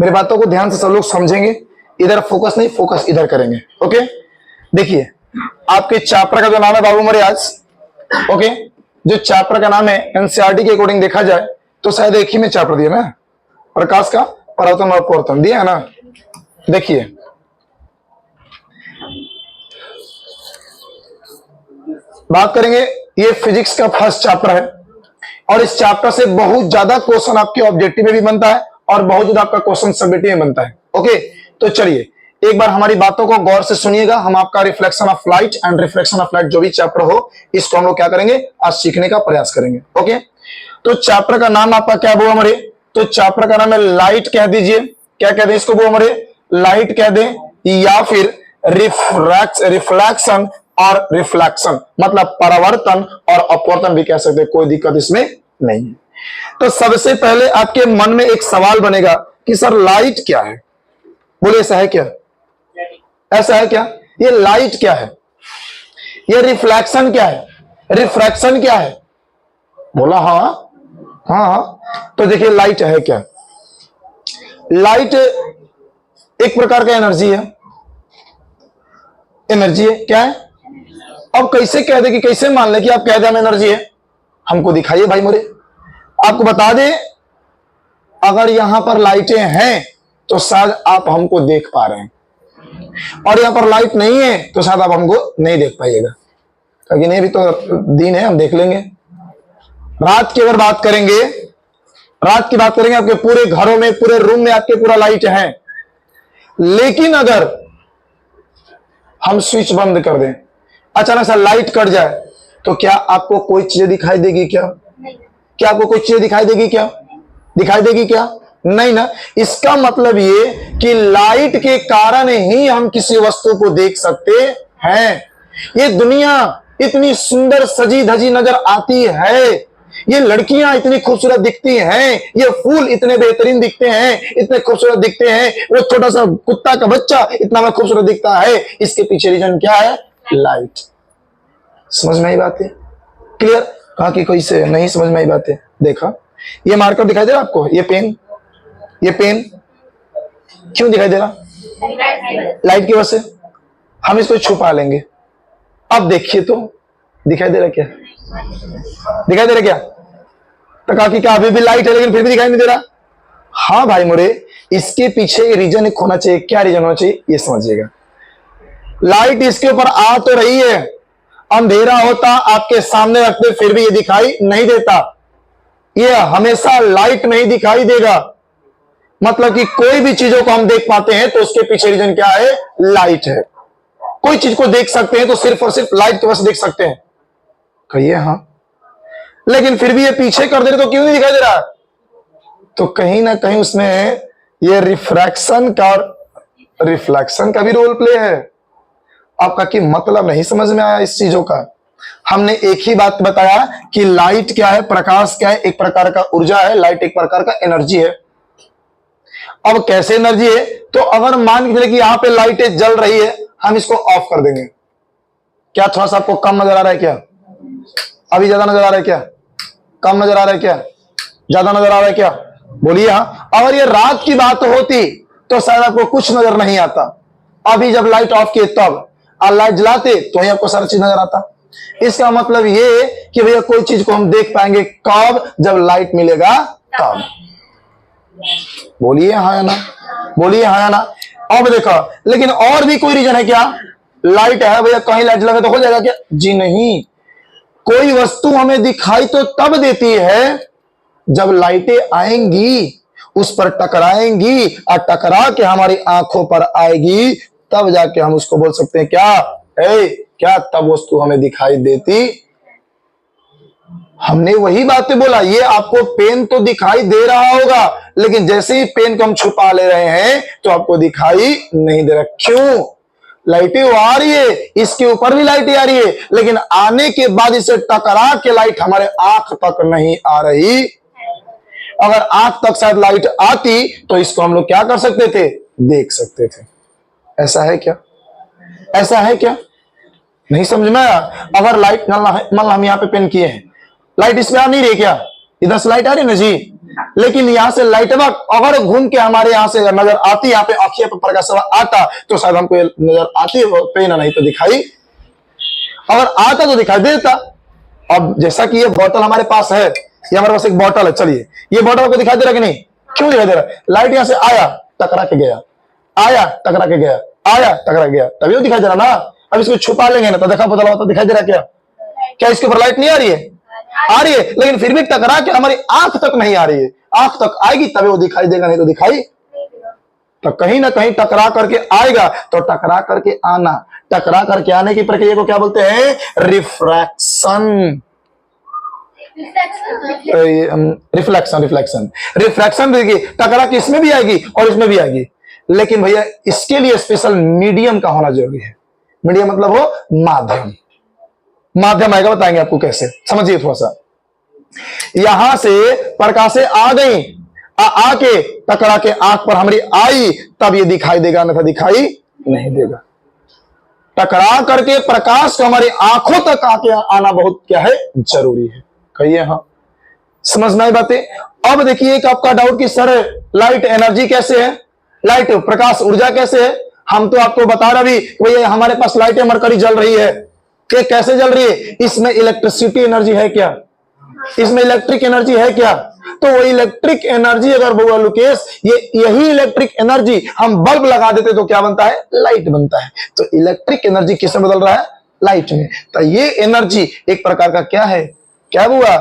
मेरी बातों को ध्यान से सब लोग समझेंगे, इधर फोकस नहीं, फोकस इधर करेंगे। ओके, देखिए आपके चैप्टर का जो नाम है बाबू मेरे आज, ओके, जो चैप्टर का नाम है एनसीईआरटी के अकॉर्डिंग देखा जाए तो शायद एक ही में चैप्टर दिया ना, प्रकाश का परावर्तन और अपवर्तन दिया है ना। देखिए बात करेंगे, ये फिजिक्स का फर्स्ट चैप्टर है और इस चैप्टर से बहुत ज्यादा क्वेश्चन आपके ऑब्जेक्टिव में भी बनता है और बहुत ज्यादा आपका क्वेश्चन सब्जेक्टिव में बनता है। ओके, तो चलिए एक बार हमारी बातों को गौर से सुनिएगा। हम आपका reflection of light and reflection of light जो भी चैप्टर हो, इसको हम लोग क्या करेंगे, आज सीखने का प्रयास करेंगे। ओके, तो चैप्टर का नाम आपका क्या हुआ हमारे, तो चैप्टर का नाम है लाइट कह दीजिए, क्या कह दें इसको वो हमारे, लाइट कह दें या फिर रिफ्लेक्शन और रिफ्लेक्शन, मतलब परावर्तन और अपवर्तन भी कह सकते हैं, कोई दिक्कत इसमें नहीं है। तो सबसे पहले आपके मन में एक सवाल बनेगा कि सर लाइट क्या है, बोले ऐसा है क्या, ऐसा है क्या, ये लाइट क्या है, ये रिफ्लेक्शन क्या है, रिफ्रैक्शन क्या है, बोला हाँ हाँ। तो देखिए लाइट है क्या, लाइट एक प्रकार का एनर्जी है, एनर्जी है, क्या है। अब कैसे कह दे कि कैसे मान ले कि आप कह दे हम एनर्जी है, हमको दिखाइए भाई मोरे, आपको बता दे अगर यहां पर लाइटें हैं तो शायद आप हमको देख पा रहे हैं और यहां पर लाइट नहीं है तो शायद आप हमको नहीं देख पाइएगा, क्योंकि नहीं भी तो दिन है, हम देख लेंगे। रात की अगर बात करेंगे, रात की बात करेंगे, आपके पूरे घरों में, पूरे रूम में आपके पूरा लाइट है, लेकिन अगर हम स्विच बंद कर दें, अचानक से लाइट कट जाए तो क्या आपको कोई चीजें दिखाई देगी क्या, क्या आपको कोई चीजें दिखाई देगी क्या, दिखाई देगी क्या, नहीं ना। इसका मतलब ये कि लाइट के कारण ही हम किसी वस्तु को देख सकते हैं। ये दुनिया इतनी सुंदर सजी धजी नजर आती है, ये लड़कियां इतनी खूबसूरत दिखती हैं, ये फूल इतने बेहतरीन दिखते हैं, इतने खूबसूरत दिखते हैं, वो छोटा सा कुत्ता का बच्चा इतना खूबसूरत दिखता है, इसके पीछे रीजन क्या है, लाइट। समझ में आई बात है, क्लियर। कहा कि कोई से नहीं समझ में आई बात है, देखा ये मार्कर दिखाई दे रहा आपको, ये पेन, ये पेन क्यों दिखाई दे रहा, लाइट की वजह से। हम इसको छुपा लेंगे, अब देखिए तो दिखाई दे रहा क्या, दिखाई दे रहा क्या, तो कहा कि क्या अभी भी लाइट है लेकिन फिर भी दिखाई नहीं दे रहा। हाँ भाई मोरे, इसके पीछे रीजन एक होना चाहिए, क्या रीजन होना चाहिए ये समझिएगा। लाइट इसके ऊपर आ तो रही है, अंधेरा होता आपके सामने रखते फिर भी ये दिखाई नहीं देता, ये हमेशा लाइट नहीं दिखाई देगा। मतलब कि कोई भी चीजों को हम देख पाते हैं तो उसके पीछे रीजन क्या है, लाइट है। कोई चीज को देख सकते हैं तो सिर्फ और सिर्फ लाइट की वजह से देख सकते हैं, कहिए हाँ, लेकिन फिर भी ये पीछे कर दे रहे तो क्यों नहीं दिखाई दे रहा, तो कहीं ना कहीं उसमें ये रिफ्रैक्शन का और रिफ्लेक्शन का भी रोल प्ले है। आपका कि मतलब नहीं समझ में आया इस चीजों का। हमने एक ही बात बताया कि लाइट क्या है, प्रकाश क्या है, एक प्रकार का ऊर्जा है, लाइट एक प्रकार का एनर्जी है। अब कैसे एनर्जी है, तो अगर मान के चले कि यहां पे लाइटें जल रही है, हम इसको ऑफ कर देंगे, क्या थोड़ा सा आपको कम नजर आ रहा है क्या, अभी ज्यादा नजर आ रहा है क्या, कम नजर आ रहा है क्या, ज्यादा नजर आ रहा है क्या, बोलिए हाँ। अगर ये रात की बात होती तो शायद आपको कुछ नजर नहीं आता, अभी जब लाइट ऑफ किए तब, और लाइट जलाते तो ही आपको सारा चीज नजर आता। इसका मतलब ये कि भैया कोई चीज को हम देख पाएंगे कब, जब लाइट मिलेगा तब। बोलिए हाँ या ना, बोलिए हाँ या ना। अब देखो, लेकिन और भी कोई रीजन है क्या, लाइट है भैया, कहीं लाइट लगे तो हो जाएगा क्या, जी नहीं। कोई वस्तु हमें दिखाई तो तब देती है जब लाइटें आएंगी, उस पर टकराएंगी और टकरा के हमारी आंखों पर आएगी, तब जाके हम उसको बोल सकते हैं क्या, क्या तब वस्तु हमें दिखाई देती। हमने वही बातें बोला, ये आपको पेन तो दिखाई दे रहा होगा, लेकिन जैसे ही पेन को हम छुपा ले रहे हैं तो आपको दिखाई नहीं दे रहा। क्यों, लाइटें आ रही है, इसके ऊपर भी लाइटें आ रही है, लेकिन आने के बाद इसे टकरा के लाइट हमारे आंख तक नहीं आ रही। अगर आंख तक शायद लाइट आती तो इसको हम लोग क्या कर सकते थे, देख सकते थे। ऐसा है क्या, ऐसा है क्या, नहीं समझ में आया। अगर लाइट मान लो हम यहां पे पेन किए हैं, लाइट इसमें आ नहीं रही क्या, इधर से लाइट आ रही ना जी, लेकिन यहाँ से लाइटवा अगर घूम के हमारे यहाँ से नजर आती, यहाँ पे आंखिया पे प्रकाश आता तो शायद हमको नजर आती, पे ना नहीं तो दिखाई, अगर आता तो दिखाई देता। अब जैसा कि ये बोतल हमारे पास है, ये हमारे पास एक बोतल है, चलिए ये बोतल को दिखाई दे रहा कि नहीं? क्यों दिखाई दे रहा है? लाइट यहाँ से आया, टकरा के गया, आया टकरा के गया, आया टकरा गया, तभी तो दिखाई दे रहा ना। अब इसको छुपा लेंगे ना तो देखा पता लगा तो दिखाई दे रहा क्या? क्या इसके ऊपर लाइट नहीं आ रही है? आ रही है, लेकिन फिर भी टकरा के हमारी आंख तक नहीं आ रही है। आंख तक आएगी तभी वो दिखाई देगा, नहीं तो दिखाई, तो कहीं ना कहीं टकरा करके आएगा। तो टकरा करके आना, टकरा करके आने की प्रक्रिया को क्या बोलते हैं? रिफ्रैक्शन। रिफ्लेक्शन, रिफ्लेक्शन, रिफ्रैक्शन देखिए, टकरा के इसमें भी आएगी और इसमें भी आएगी, लेकिन भैया इसके लिए स्पेशल मीडियम का होना जरूरी है। मीडियम मतलब हो माध्यम, माध्यम आएगा, बताएंगे आपको कैसे, समझिए थोड़ा सा। यहां से प्रकाशे आ गई, आके टकरा के आंख पर हमारी आई, तब ये दिखाई देगा, नहीं तो दिखाई नहीं देगा। टकरा करके प्रकाश को हमारी आंखों तक आके आना बहुत क्या है? जरूरी है। कहिए हाँ, समझ में आई बातें? अब देखिए एक आपका डाउट कि सर लाइट एनर्जी कैसे है, लाइट प्रकाश ऊर्जा कैसे है? हम तो आपको बता रहे अभी, भैया हमारे पास लाइटें मरकरी जल रही है, कि कैसे जल रही है? इसमें इलेक्ट्रिसिटी एनर्जी है क्या? इसमें इलेक्ट्रिक एनर्जी है क्या? तो वो इलेक्ट्रिक एनर्जी अगर बोला लुकेश, यही इलेक्ट्रिक एनर्जी हम बल्ब लगा देते तो क्या बनता है? लाइट बनता है। तो इलेक्ट्रिक एनर्जी किसमें बदल रहा है? लाइट में। तो ये एनर्जी एक प्रकार का क्या है? क्या हुआ?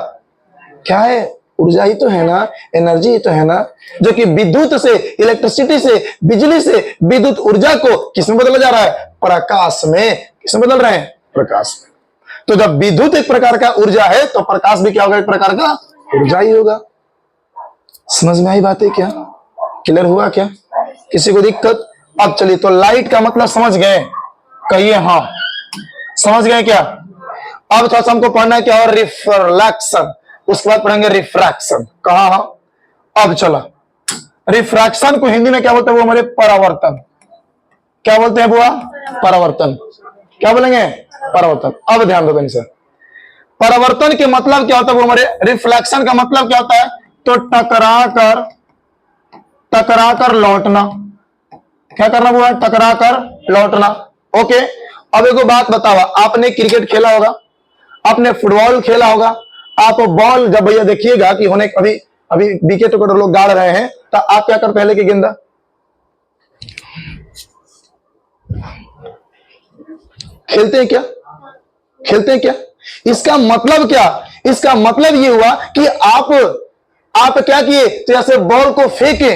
क्या है? ऊर्जा ही तो है ना, एनर्जी ही तो है ना, जो कि विद्युत से, इलेक्ट्रिसिटी से, बिजली से विद्युत ऊर्जा को किसमें बदला जा रहा है? प्रकाश में। किसमें बदल रहे हैं? प्रकाश में। तो जब विद्युत एक प्रकार का ऊर्जा है तो प्रकाश भी क्या होगा? एक प्रकार का ऊर्जा ही होगा। समझ में आई बातें? क्या क्लियर हुआ? क्या किसी को दिक्कत? अब चलिए, तो लाइट का मतलब समझ गए? कहिए हाँ, समझ गए क्या? अब थोड़ा सा हमको पढ़ना है क्या? और रिफ्लेक्शन, उसके बाद पढ़ेंगे रिफ्रैक्शन। कहा हाँ? अब चला, रिफ्रैक्शन को हिंदी में क्या बोलते हैं? वो हमारे परावर्तन। क्या बोलते हैं बुआ? परावर्तन। क्या बोलेंगे? परावर्तन। अब ध्यान दो इनसे, परावर्तन के मतलब क्या होता है? वो हमारे रिफ्लेक्शन का मतलब क्या होता है? तो टकरा कर लौटना। क्या करना बुआ? टकरा कर लौटना। ओके, अब एक बात बताओ, आपने क्रिकेट खेला होगा, आपने फुटबॉल खेला होगा, आप बॉल जब भैया देखिएगा कि होने अभी अभी विकेट को लोग गाड़ रहे हैं, तो आप क्या करते? पहले की गेंदा खेलते हैं क्या? खेलते हैं क्या? इसका मतलब क्या? इसका मतलब ये हुआ कि आप क्या किए? तो ऐसे बॉल को फेंके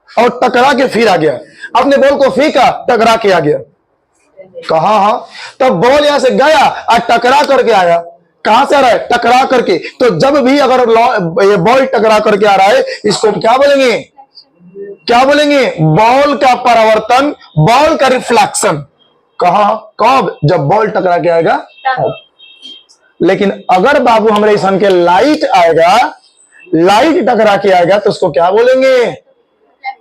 और टकरा के फिर आ गया। आपने बॉल को फेंका, टकरा के आ गया। कहा हाँ, तब बॉल यहां से गया और टकरा करके आया। कहां से आ रहा है? टकरा करके। तो जब भी अगर ये बॉल टकरा करके आ रहा है, इसको क्या बोलेंगे? क्या बोलेंगे? बॉल का परावर्तन, बॉल का रिफ्लेक्शन। कहा कब? जब बॉल टकरा के आएगा। लेकिन अगर बाबू हमारे सन के लाइट आएगा, लाइट टकरा के आएगा, तो उसको क्या बोलेंगे?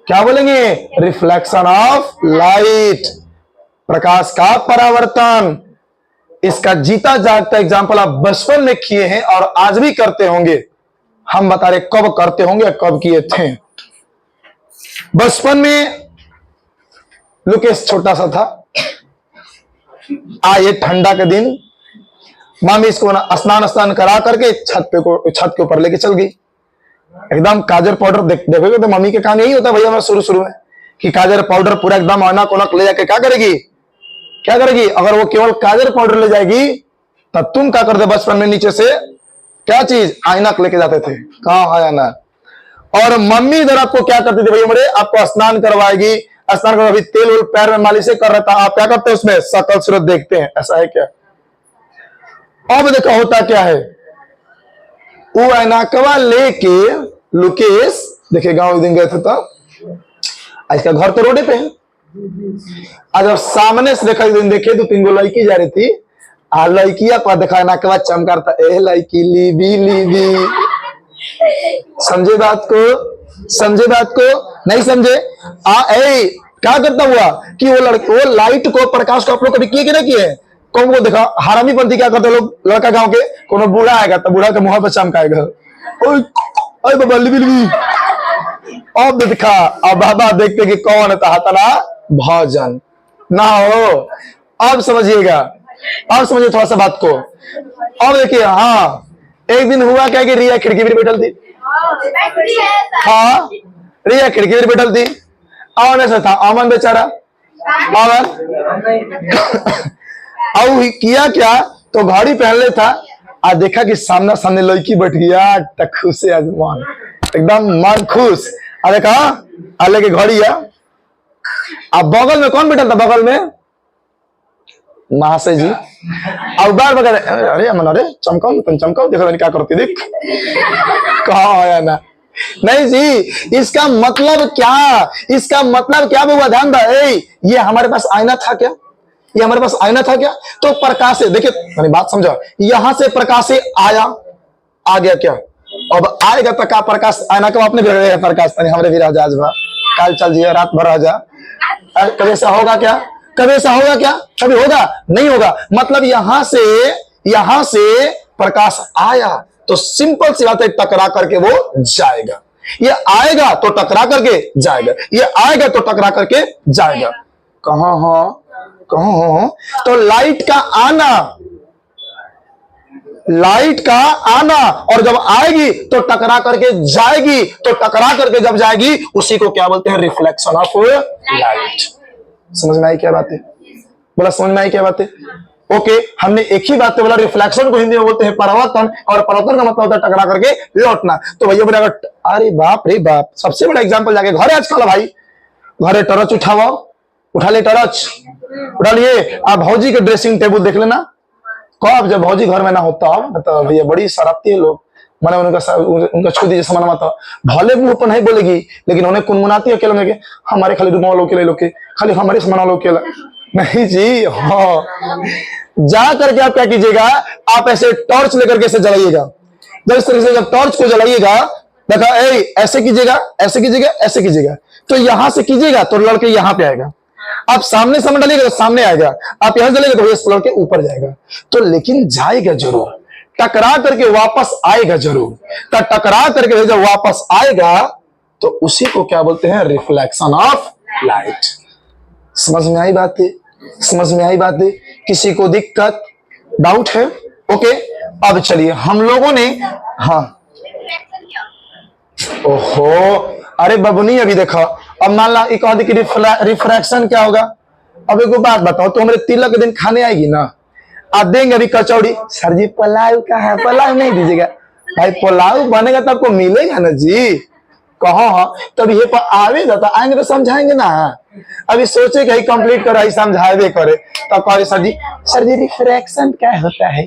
क्या बोलेंगे? रिफ्लेक्शन ऑफ लाइट, प्रकाश का परावर्तन। इसका जीता जागता एग्जाम्पल आप बचपन में किए हैं और आज भी करते होंगे। हम बता रहे कब करते होंगे, कब किए थे। बचपन में लुकेश छोटा सा था, आए ठंडा के दिन, मामी इसको स्नान करा करके छत के ऊपर लेके चल गई। एकदम काजर पाउडर देखोगे तो मम्मी के काम यही होता है भैया, शुरू में कि काजर पाउडर पूरा एकदम औनक औनक ले जाके क्या करेगी? क्या करेगी? अगर वो केवल काजर पाउडर ले जाएगी, तब तुम क्या करते बचपन में? नीचे से क्या चीज? आईना लेके जाते थे। कहाँ आईना? और मम्मी इधर आपको क्या करती थी भैया मेरे? आपको स्नान करवाएगी, स्नान कर, अभी तेल उल पैर में मालिश कर रहा था, आप क्या करते हैं? उसमें शकल सूरत देखते हैं, ऐसा है क्या? अब देखो होता क्या है, वो ऐनाकवा लेके लुकेश देखे गांव दिन गए थे, तब आज का घर तो रोडे पे है। आज जब सामने से देखा, दिन देखे 2-3 गो लड़की जा रही थी, लड़किया पर देखा ऐनाकवा चमकार था, ए लड़की लीबी लीबी। समझे बात को? समझे बात को? नहीं समझे? क्या करता हुआ कि वो लाइट को, प्रकाश को आप लोग कभी किए कि नहीं किए? कौन को देखा? हरामी पंथी क्या करते लोग? लड़का गांव के कोनो बूढ़ा आएगा तो बूढ़ा के मुंह पर चमकाएगा, अरे बाबा लिबिलबी। अब देखा, अब बाबा देखते कि कौन था तना भोजन ना हो। अब समझिएगा, अब समझिए थोड़ा सा बात को। अब देखिए, हाँ एक दिन हुआ क्या कि रिया खिड़की पर बैठल थी। हाँ रिया खिड़की पर बैठल थी। और ऐसा था अमन बेचारा, अमन और किया क्या, तो घड़ी पहन ले था और देखा कि सामने सामने लड़की बैठ गया, खुश है मन, एकदम मन खुश। और देखा अल्लाह की घड़ी है। अब बगल में कौन बैठा था, बगल में महाशय जी। और बार बगल, अरे अमन अरे चमकाओ तुम, चमकाओ, देखो क्या करती, देख कहा आया ना। नहीं जी, इसका मतलब क्या, इसका मतलब क्या हुआ, ध्यान दो। ये हमारे पास आईना था क्या, ये हमारे पास आईना था क्या, तो प्रकाश से देखिए, मैंने बात समझो, यहां से प्रकाश से आया, आ गया क्या, अब आएगा तो क्या प्रकाश, आईना को अपने भी प्रकाश हमारे भी राजा आज काल चल जिए रात भर राजा। कभी ऐसा होगा क्या, कभी ऐसा होगा क्या, कभी होगा नहीं होगा। मतलब यहां से प्रकाश आया तो सिंपल सी बात है, टकरा करके वो जाएगा। ये आएगा तो टकरा करके जाएगा, ये आएगा तो टकरा करके जाएगा। कहां हो, तो लाइट का आना और जब आएगी तो टकरा करके जाएगी, तो टकरा करके जब जाएगी उसी को क्या बोलते हैं, रिफ्लेक्शन ऑफ लाइट। समझ में आई क्या बात है, बोला समझ में आई क्या बात है। ओके, हमने एक ही बात बोला, रिफ्लेक्शन को हिंदी में बोलते हैं परावर्तन, और परावर्तन का मतलब होता है टकरा करके लौटना। तो भैया बोले, अरे बाप रे बाप, सबसे बड़ा एग्जांपल जाके घरे आजकल भाई, घरे टॉर्च उठा ले टॉर्च, उठा लिए। आप भौजी के ड्रेसिंग टेबल देख लेना, कब जब भौजी घर में ना होता तो भैया बड़ी शरारती है लोग, मैंने उनका छू दीजिए सामान मत, भले मुंह पर नहीं बोलेगी लेकिन उन्हें कुनमुनाती है अकेले में, हमारे खाली रूम वालों के लिए, खाली हमारे सामान वालों के लिए। नहीं जी, हाँ जा करके आप क्या कीजिएगा, आप ऐसे टॉर्च लेकर के ऐसे जलाइएगा। जब इस तरीके से जब टॉर्च को जलाइएगा, देखा ऐसे कीजिएगा, ऐसे कीजिएगा, ऐसे कीजिएगा, तो यहां से कीजिएगा तो लड़के यहां पे आएगा। आप सामने सामने डालिएगा तो सामने आएगा, आप यहां डालिएगा तो ये लड़के ऊपर जाएगा। तो लेकिन जाएगा जरूर, टकरा करके वापस आएगा जरूर। तो टकरा करके जब वापस आएगा तो उसी को क्या बोलते हैं, रिफ्लेक्शन ऑफ लाइट। समझ में आई बात है, समझ में आई बात है। किसी को दिक्कत डाउट है? ओके, अब चलिए हम लोगों ने, हाँ ओहो अरे बबुनी अभी देखो, अब मान ला एक कि रिफ्रैक्शन क्या होगा। अब एक बात बताओ, तो हमारे तिलक के दिन खाने आएगी ना, आप देंगे अभी कचौड़ी, सर जी पुलाव का है, पुलाव नहीं दीजिएगा भाई, पुलाव बनेगा तो आपको मिलेगा ना जी, कहो हाँ, तब ये पर आवेगा तो आएंगे तो समझाएंगे ना। अभी सोचे कि कंप्लीट करो, समझाए करे तो कहे सर जी रिफ्रैक्शन क्या होता है।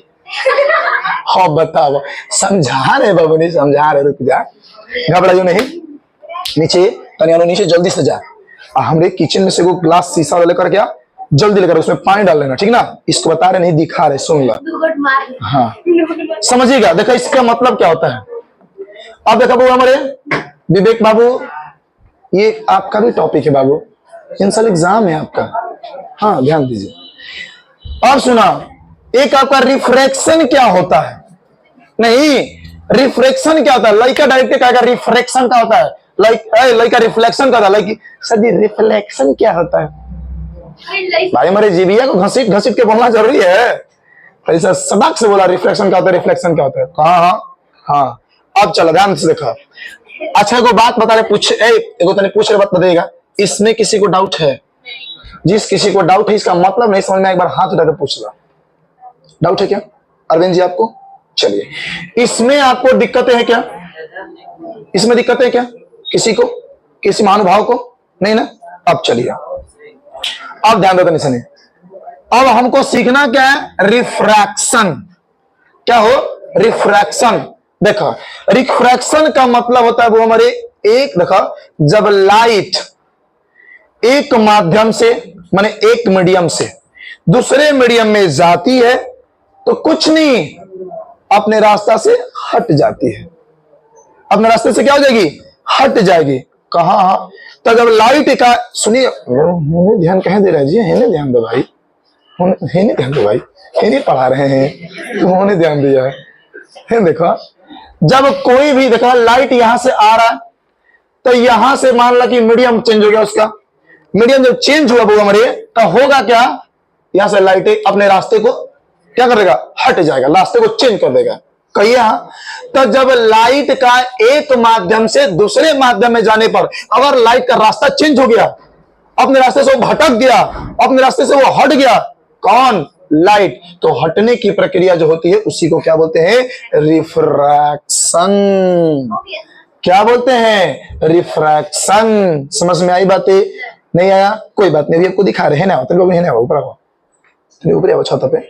हाँ बताओ, समझा रहे बाबू, नहीं समझा रहे, रुक जा, घबराइयो नहीं, नीचे तनिया नीचे जल्दी से जा। हमारे किचन में से वो ग्लास शीशा लेकर क्या, जल्दी लेकर उसमें पानी डाल लेना, ठीक ना। इसको बता रहे नहीं दिखा रहे, सुन लो, हाँ समझिएगा। देखो इसका मतलब क्या होता है। अब देखो बाबू, हमारे विवेक बाबू, ये आपका भी टॉपिक है बाबू, इन साल एग्जाम है आपका, हाँ ध्यान दीजिए। अब सुना, एक आपका रिफ्रैक्शन क्या होता है, नहीं रिफ्रैक्शन क्या होता है, लड़का डायरेक्ट कहेगा रिफ्रैक्शन क्या होता है, लड़का रिफ्लेक्शन क्या होता है, सर जी रिफ्लेक्शन क्या होता है। भाई हमारे जीबिया को घसीट घसीट के बोलना जरूरी है, ऐसा सबक से बोला रिफ्लेक्शन क्या होता है, रिफ्लेक्शन क्या होता है। हाँ अब चलो ध्यान से देखो। अच्छा एगो बात बता रहे, पूछ रहे बात बताइएगा, इसमें किसी को डाउट है? जिस किसी को डाउट है, इसका मतलब नहीं समझ में, एक बार हाथ उठा के पूछ लो, डाउट है क्या अरविंद जी आपको? चलिए, इसमें आपको दिक्कतें हैं क्या, इसमें दिक्कत है क्या किसी को, किसी महानुभाव को? नहीं ना। अब चलिए, अब ध्यान देते नहीं, अब हमको सीखना क्या है, रिफ्रैक्शन। क्या हो, रिफ्रैक्शन। देखो रिफ्रैक्शन का मतलब होता है वो हमारे एक, देखो जब लाइट एक माध्यम से, माने एक मीडियम से दूसरे मीडियम में जाती है तो कुछ नहीं, अपने रास्ता से हट जाती है, अपने रास्ते से क्या हो जाएगी, हट जाएगी। कहा, तो जब लाइट का, सुनिए ध्यान कहीं दे रहे जी, है ध्यान दो भाई, है ध्यान दो भाई, है पढ़ा रहे हैं तो उन्होंने ध्यान दिया है। देखो जब कोई भी देखा लाइट यहां से आ रहा है तो यहां से मान ला कि मीडियम चेंज हो गया, उसका मीडियम जब चेंज हुआ वो हमारे तो होगा क्या, यहां से लाइट अपने रास्ते को क्या करेगा, हट जाएगा, रास्ते को चेंज कर देगा। कहिए हाँ। तो जब लाइट का एक माध्यम से दूसरे माध्यम में जाने पर अगर लाइट का रास्ता चेंज हो गया, अपने रास्ते से वो भटक गया, अपने रास्ते से वो हट गया, कौन, लाइट, तो हटने की प्रक्रिया जो होती है उसी को क्या बोलते हैं, रिफ्रैक्शन। क्या बोलते हैं, रिफ्रैक्शन। समझ में आई बातें, नहीं आया कोई बात नहीं, आपको दिखा रहे हैं ना, तेरे को भी है ना, ऊपर आओ, ऊपर आओ छत पे,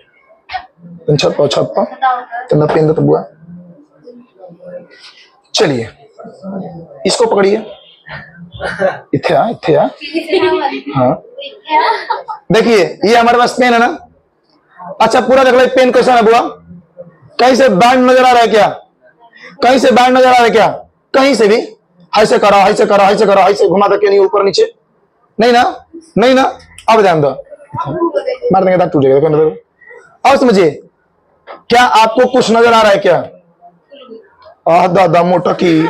छत पर, छत पर तो पेन तो बुआ। चलिए इसको पकड़िए, इथे आ। हाँ देखिए ये हमारे पास पेन है ना। अच्छा पूरा देख लो पेन कैसा है बुआ, कहीं से बैंड नजर आ रहा है क्या, कहीं से बैंड नजर आ रहा है क्या, कहीं से भी, ऐसे करो ऐसे करो ऐसे करो ऐसे घुमा दो, नहीं ऊपर नीचे, नहीं ना, नहीं ना। अब ध्यान दो, मार देंगे दांत टूट जाएगा। और समझिए क्या आपको कुछ नजर आ रहा है क्या, दादा मोटा की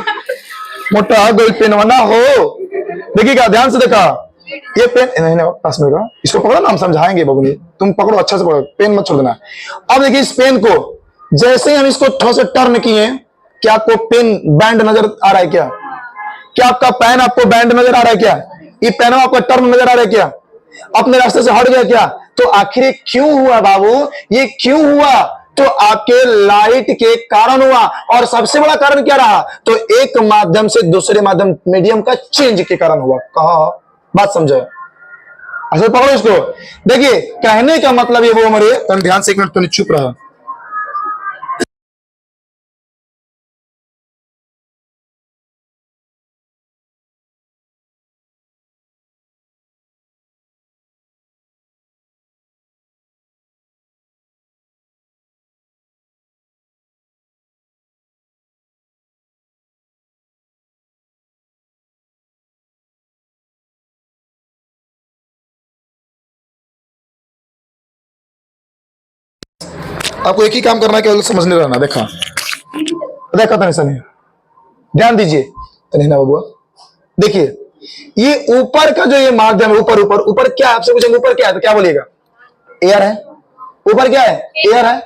मोटा गई पेन ना हो, देखिएगा ध्यान से देखा, ये पेन नहीं पास में का, इसको पकड़ो ना, हम समझाएंगे बबुनी, तुम पकड़ो अच्छा से पकड़ो, पेन मत छोड़ देना। अब देखिए इस पेन को जैसे ही हम इसको थोड़ा सा टर्न किए, क्या आपको पेन बैंड नजर आ रहा है क्या, क्या आपका पेन आपको बैंड नजर आ रहा है क्या, ये पेन आपका टर्न नजर आ रहा है क्या, अपने रास्ते से हट गया क्या, तो आखिर ये क्यों हुआ बाबू, ये क्यों हुआ, तो आपके लाइट के कारण हुआ। और सबसे बड़ा कारण क्या रहा, तो एक माध्यम से दूसरे माध्यम मीडियम का चेंज के कारण हुआ। कहा बात समझे, अच्छा पकड़ो इसको। देखिए कहने का मतलब ये वो हमारे, ध्यान से एक मिनट तो चुप रहा। आपको एक ही काम करना है, केवल समझने रहना। देखा देखा था नहीं, ध्यान दीजिए नहीं ना बबुआ। देखिए ये ऊपर का जो ये माध्यम है, ऊपर ऊपर ऊपर क्या है, आपसे पूछेंगे ऊपर क्या है तो क्या बोलिएगा, एयर है। ऊपर क्या है, एयर है।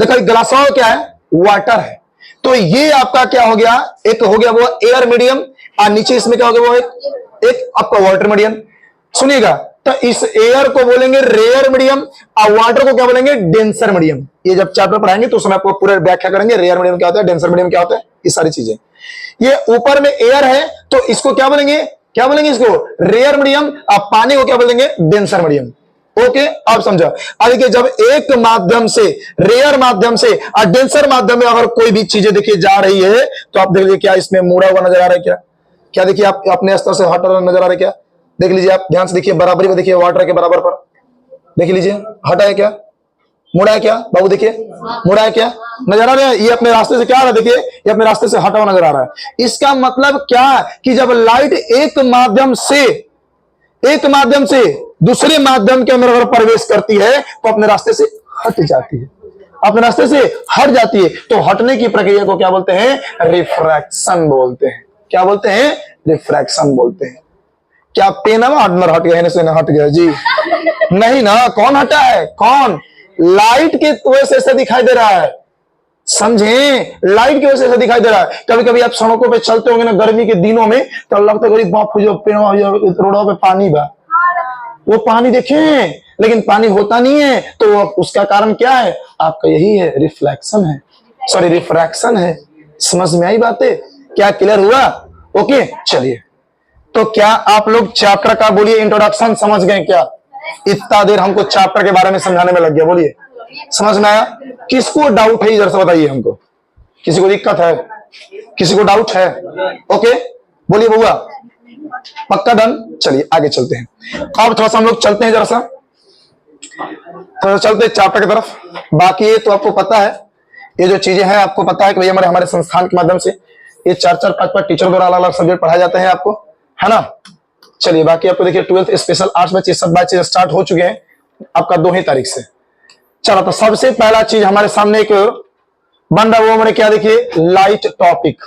देखो ग्लास क्या है, वाटर है। तो ये आपका क्या हो गया, एक हो गया वो एयर मीडियम, और नीचे इसमें क्या हो गया वो एक आपका वाटर मीडियम। सुनिएगा, तो इस एयर को बोलेंगे रेयर मीडियम और वाटर को क्या बोलेंगे, डेंसर मीडियम। ये जब चैप्टर पढ़ाएंगे तो उसमें आपको पूरा व्याख्या करेंगे, रेयर मीडियम क्या होता है, डेंसर मीडियम क्या होता है, ये सारी चीजें। ये ऊपर में एयर है तो इसको क्या बोलेंगे, क्या बोलेंगे इसको, रेयर मीडियम, और पानी को क्या बोलेंगे, डेंसर मीडियम। ओके आप समझा। अब देखिए जब एक माध्यम से, रेयर माध्यम से और डेंसर माध्यम में अगर कोई भी चीजें देखिए जा रही है, तो आप देख लीजिए क्या इसमें मुड़ा हुआ नजर आ रहा है क्या, क्या देखिए आप अपने स्तर से हटा नजर आ रहा है क्या, देख लीजिए आप ध्यान से देखिए, बराबरी में देखिए वाटर के बराबर पर देख लीजिए, हटा है क्या, मुड़ा है क्या बाबू, देखिए मुड़ा है क्या, नजर आ रहा है, ये अपने रास्ते से क्या आ रहा है, देखिए ये अपने रास्ते से हटा हुआ नजर आ रहा है। इसका मतलब क्या कि जब लाइट एक माध्यम से दूसरे माध्यम के अंदर अगर प्रवेश करती है तो अपने रास्ते से हट जाती है, अपने रास्ते से हट जाती है। तो हटने की प्रक्रिया को क्या बोलते हैं, रिफ्रैक्शन बोलते हैं। क्या बोलते हैं, रिफ्रैक्शन बोलते हैं। क्या पेन अंदर हट गया से ना हट गया जी, नहीं ना, कौन हटा है, कौन, लाइट के वजह से ऐसा दिखाई दे रहा है, समझे, लाइट की वजह से ऐसा दिखाई दे रहा है। कभी कभी आप सड़कों पे चलते होंगे ना गर्मी के दिनों में, तो लगता है बाप हो जाओ रोडों पे पानी बा, वो पानी देखें लेकिन पानी होता नहीं है, तो उसका कारण क्या है, आपका यही है, रिफ्लेक्शन है, सॉरी रिफ्रैक्शन है। समझ में आई बातें, क्या क्लियर हुआ, ओके चलिए। तो क्या आप लोग चैप्टर का बोलिए इंट्रोडक्शन समझ गए क्या, इतना देर हमको चैप्टर के बारे में समझाने में लग गया, बोलिए समझ में आया, किसको डाउट है इधर से बताइए हमको, किसी को दिक्कत है, किसी को डाउट है, ओके बोलिए बउआ, पक्का डन। चलिए आगे चलते हैं, अब थोड़ा सा हम लोग चलते हैं, जरा सा थोड़ा चलते हैं चैप्टर की तरफ। बाकी ये तो आपको पता है, ये जो चीजें हैं आपको पता है कि भैया हमारे संस्थान के माध्यम से ये 4-4, 5-5 टीचर द्वारा अलग अलग सब्जेक्ट पढ़ाए जाते हैं आपको, है ना। चलिए बाकी आपको देखिए 12th स्पेशल आर्ट्स बैच, सब बैचेज स्टार्ट हो चुके हैं आपका 2 ही तारीख से। चलो तो सबसे पहला चीज हमारे सामने एक बन रहा वो हमारे क्या, देखिए लाइट टॉपिक।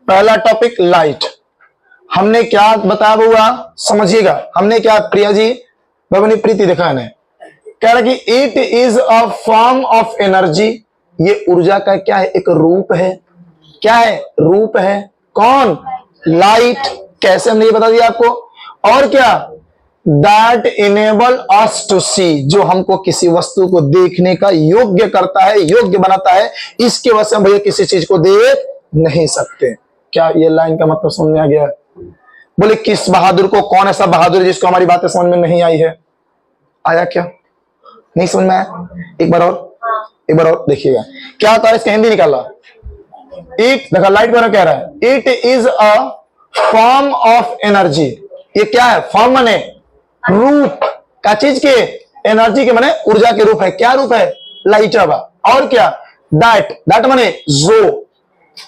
पहला टॉपिक लाइट, हमने क्या बताया हुआ समझिएगा। हमने क्या, प्रिया जी भगवानी प्रीति देखा है, कह रहा कि it is a form of energy, ये ऊर्जा का क्या है, एक रूप है। क्या है, रूप है। कौन, लाइट। कैसे, हमने ये बता दिया आपको। और क्या, दैट इनेबल अस टू सी, जो हमको किसी वस्तु को देखने का योग्य करता है, योग्य बनाता है। इसके वजह से हम भैया किसी चीज को देख नहीं सकते। क्या ये लाइन का मतलब समझ में आ गया? बोले किस बहादुर को, कौन ऐसा बहादुर है जिसको हमारी बातें समझ में नहीं आई है? आया क्या, नहीं समझ में आया? एक बार और देखिएगा क्या था, इसका हिंदी निकाला। इट, देखा लाइट पर कह रहा है it is a form of energy. ये क्या है, फॉर्म माने रूप का, चीज के, एनर्जी के माने ऊर्जा के रूप है। क्या रूप है, लाइट। और क्या, दैट माने जो,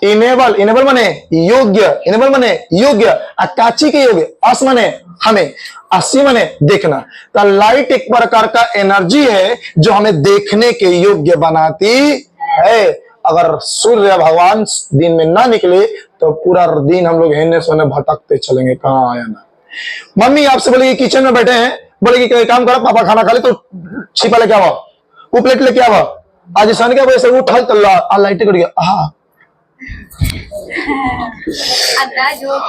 इनेबल माने योग्य, इनेबल माने योग्य, अकाची के योग्य, अस माने हमें, असी माने देखना। तो लाइट एक प्रकार का एनर्जी है जो हमें देखने के योग्य बनाती है। अगर सूर्य भगवान दिन में ना निकले तो पूरा दिन हम लोग हिलने सोने भटकते चलेंगे, कहाँ आया ना। मम्मी आपसे बोलेगी किचन में बैठे हैं, बोलेगी कोई काम करो, पापा खाना खा ले, तो छिपा लेके आओ, वो प्लेट लेके आओ। आज सन क्या वजह से उठल तो लाइट कट गया,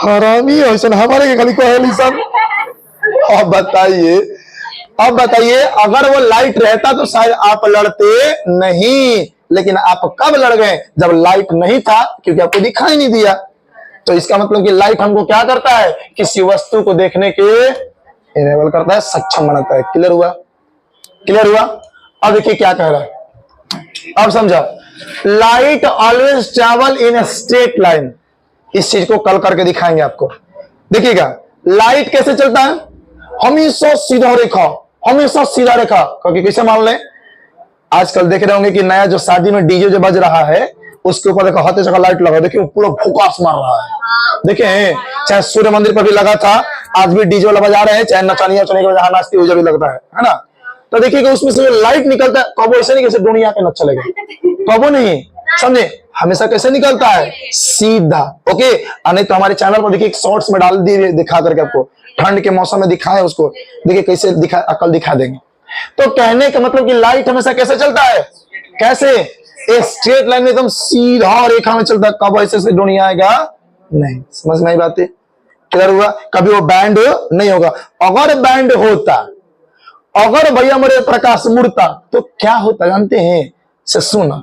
हरामी ऐसा हमारे के खाली को सब। अब बताइए अगर वो लाइट रहता तो शायद आप लड़ते नहीं, लेकिन आप कब लड़ गए, जब लाइट नहीं था, क्योंकि आपको दिखाई नहीं दिया। तो इसका मतलब कि लाइट हमको क्या करता है, किसी वस्तु को देखने के इनेबल करता है, सक्षम बनाता है। क्लियर हुआ? अब देखिए क्या कह रहा है, अब समझा। Light always travel in a straight line, इस चीज को कल करके दिखाएंगे आपको। देखिएगा लाइट कैसे चलता है, हमेशा सीधा रेखा। क्योंकि कैसे मान लें, आजकल देख रहे होंगे कि नया जो शादी में डीजे जो बज रहा है, उसके ऊपर देखो हाथे से लाइट लगा, देखिए पूरा फोकस मार रहा है। देखिए चाहे सूर्य मंदिर पर भी लगा था, आज भी डीजे वाला बजा रहे हैं, चाहे नचानिया चने के जहां नाचती हुई भी लगता है ना। तो देखिएगा उसमें से जो लाइट निकलता है, कबो ऐसे नहीं कैसे दुनिया के न चलेगा, कबो नहीं, समझे, हमेशा कैसे निकलता है, सीधा। ओके, नहीं तो हमारे चैनल पर देखिए शॉर्ट्स में डाल दिए, दिखा करके आपको ठंड के मौसम में दिखाए उसको, देखिए कैसे कल दिखा देंगे। तो कहने का मतलब कि लाइट हमेशा कैसे चलता है, कैसे, एक स्ट्रेट लाइन में एकदम सीधा रेखा में चलता है, कब ऐसे से दुनिया आएगा नहीं। समझ में आई बातें? क्लियर हुआ? कभी वो बैंड नहीं होगा। अगर बैंड होता, अगर भैया मेरे प्रकाश मुड़ता तो क्या होता जानते हैं? से सुना,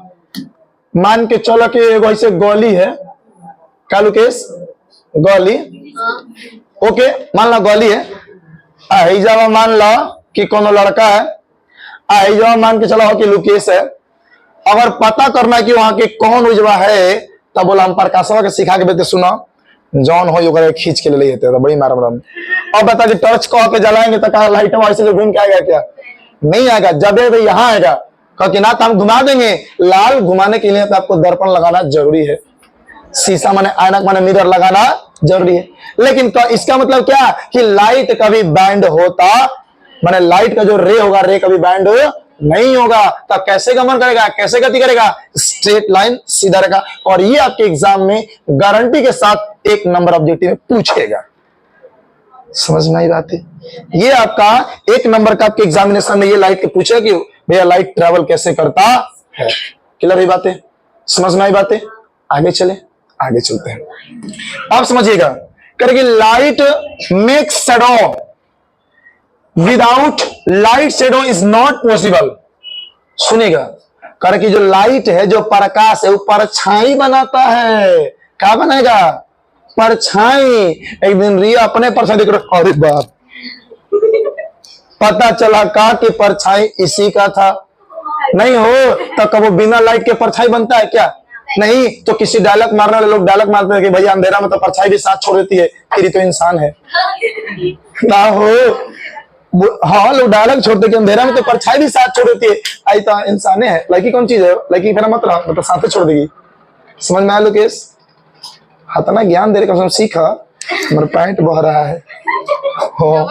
मान के चलो कि ऐसे गली है, कालुकेश गली, ओके मान लो गली है, जब मान लो कि कोनो लड़का है, जब मान के चलो कि लुकेश है। अगर पता करना कि वहां के कौन उजवा है, तब बोला हम प्रकाशवा के सिखा के बेटे सुनो, जौन हो खींच के ले लेते तो बड़ी मारा। अब बता कि टॉर्च कह के जलाएंगे तो कहा लाइट वैसे जो घूम के आएगा, क्या नहीं आएगा, जब तो यहाँ आएगा। क्योंकि ना तो हम घुमा देंगे, लाल घुमाने के लिए तो आपको दर्पण लगाना जरूरी है, शीशा माने ऐनक माने मिरर लगाना जरूरी है। लेकिन तो इसका मतलब क्या कि लाइट कभी बैंड होता, माने लाइट का जो रे होगा, रे कभी बैंड नहीं होगा। तब कैसे गमन करेगा, कैसे गति करेगा, स्ट्रेट लाइन, सीधा रेखा। और ये आपके एग्जाम में गारंटी के साथ 1 नंबर ऑब्जेक्टिव में पूछेगा। समझ में आई बात है? ये आपका 1 नंबर का आपके एग्जामिनेशन में ये लाइट के पूछे कि भैया लाइट ट्रेवल कैसे करता है। क्लियर है बातें? समझ में आई बातें? आगे चलते हैं। आप समझिएगा करेगी, light makes shadow, without light shadow is not possible. सुनिएगा, कर की जो लाइट है, जो प्रकाश है, वो परछाई बनाता है। क्या बनाएगा? परछाई। एक दिन रिया अपने परछाई देख रहे, अरे बाप, पता चला का कि परछाई इसी का था। नहीं हो तो कब बिना लाइट के परछाई बनता है क्या? नहीं। तो किसी डायलॉग मारने वाले लोग डायलॉग मारते हैं कि भैया अंधेरा में तो परछाई भी साथ छोड़ देती है, फिर तो इंसान है ना हो। हाँ, लोग डायलॉग छोड़ते कि अंधेरा में तो परछाई भी साथ छोड़ देती है, आई तो इंसान है। लड़की कौन चीज है? लड़की फिर मतलब साथ छोड़ देगी। समझ में आया लोकेश? हाँ ना, ज्ञान दे रहे सीखा, मेरा पैंट बह रहा है। हो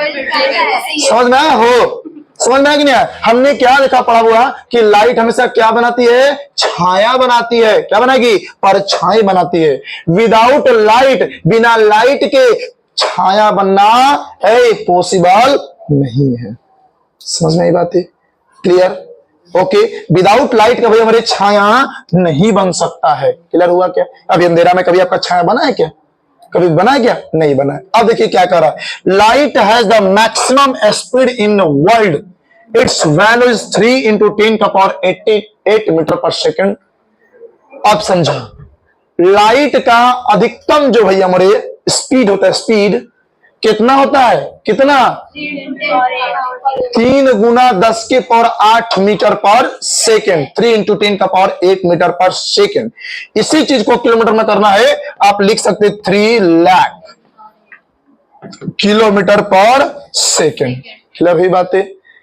समझ में आया? हो समझ में आया कि नहीं आया? हमने क्या लिखा पढ़ा हुआ कि लाइट हमेशा क्या बनाती है? छाया बनाती है। क्या बनाएगी? परछाई बनाती है। विदाउट लाइट, बिना लाइट के छाया बनना है पॉसिबल नहीं है। समझ में आई बात है? क्लियर? ओके, विदाउट लाइट का भाई हमारे छाया नहीं बन सकता है। क्लियर हुआ क्या? अभी अंधेरा में कभी आपका छाया बना है क्या? कभी बना है क्या? नहीं बना है। अब देखिए क्या कर रहा है। Light has the maximum speed in world, it's value is 3 into 10 का पावर 88 मीटर पर सेकेंड। अब समझो, लाइट का अधिकतम जो भैया हमारे स्पीड होता है, स्पीड कितना होता है? कितना? 3 गुना 10 के पावर 8 मीटर पर सेकेंड। 3 इंटू 10 का पावर 8 मीटर पर सेकेंड। इसी चीज को किलोमीटर में करना है, आप लिख सकते 3 लाख किलोमीटर पर सेकेंड। क्लियर हुई बातें?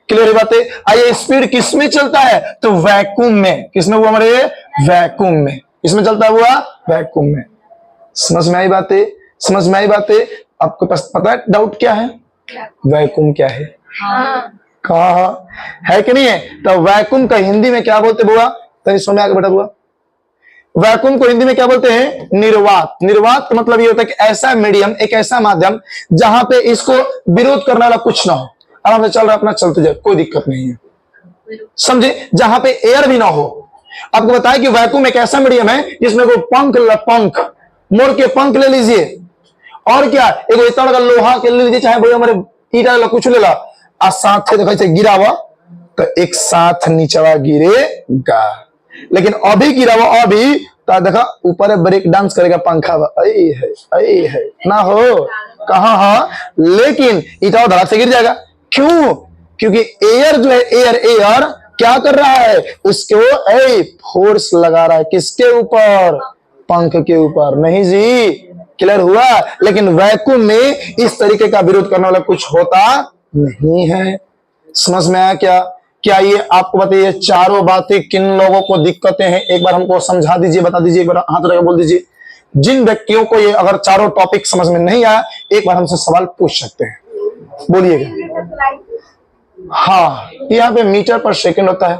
क्लियर हुई बातें? आइए, स्पीड किस में चलता है? तो वैक्यूम में। किसमें हुआ हमारे? वैक्यूम में। इसमें चलता हुआ वैक्यूम में। समझ में आई बातें? समझ में आई बातें? आपको पता है डाउट क्या है? वैक्यूम क्या है? कहा है कि नहीं है? तो वैक्यूम का हिंदी में क्या बोलते बुआ? तो सुने आगे बेटा बुआ। वैक्यूम को हिंदी में क्या बोलते हैं? निर्वात। निर्वात का मतलब ये होता है कि ऐसा मीडियम, एक ऐसा माध्यम जहां पे इसको विरोध करने वाला कुछ ना हो, आराम से चल रहा, अपना चलते जाए, कोई दिक्कत नहीं है। समझे? जहां पे एयर भी ना हो। आपको बताया कि वैक्यूम एक ऐसा मीडियम है जिसमें को पंख मोड़ के पंख ले लीजिए, और क्या एक इतना बड़ा लोहा के ले लीजिए, चाहे भाई हमारे ईटा ला कुछ ले ला, आ साथ देखो गिरा हुआ तो एक साथ नीचवा गिरेगा। लेकिन अभी गिरा हुआ, अभी तो देखा ऊपर ब्रेक डांस करेगा पंखा, ऐ है ना हो कहा। हाँ, लेकिन ईटा धड़ाक से गिर जाएगा। क्यों? क्योंकि एयर जो है, एयर क्या कर रहा है? उसको फोर्स लगा रहा है। किसके ऊपर? पंख के ऊपर। नहीं जी, क्लियर हुआ? लेकिन वैक्यूम में इस तरीके का विरोध करने वाला कुछ होता नहीं है। समझ में आया क्या? क्या ये आपको बताइए चारों बातें किन लोगों को दिक्कतें हैं? एक बार हमको समझा दीजिए, बता दीजिए, एक बार हाथ उठाकर बोल दीजिए। जिन व्यक्तियों को ये अगर चारों टॉपिक समझ में नहीं आया, एक बार हमसे सवाल पूछ सकते हैं, बोलिएगा। हाँ, यहाँ पे मीटर पर सेकंड होता है,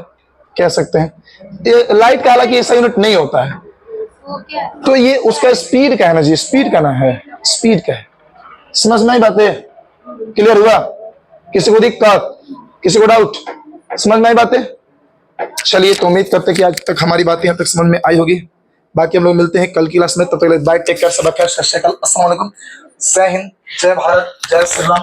कह सकते हैं। लाइट का हालांकि ऐसा यूनिट नहीं होता है, तो ये उसका स्पीड का है ना जी, स्पीड का ना है, स्पीड का है। समझ में आई बातें? क्लियर हुआ? किसी को दिक्कत, किसी को डाउट? समझ में आई बातें? चलिए, तो उम्मीद करते हैं कि आज तक हमारी बातें यहाँ तक समझ में आई होगी। बाकी हम लोग मिलते हैं कल की क्लास में। तब तक बाय, टेक केयर, सब खैर, सत श्री अकाल, अस्सलाम वालेकुम, जय हिंद, जय भारत, जय श्री राम।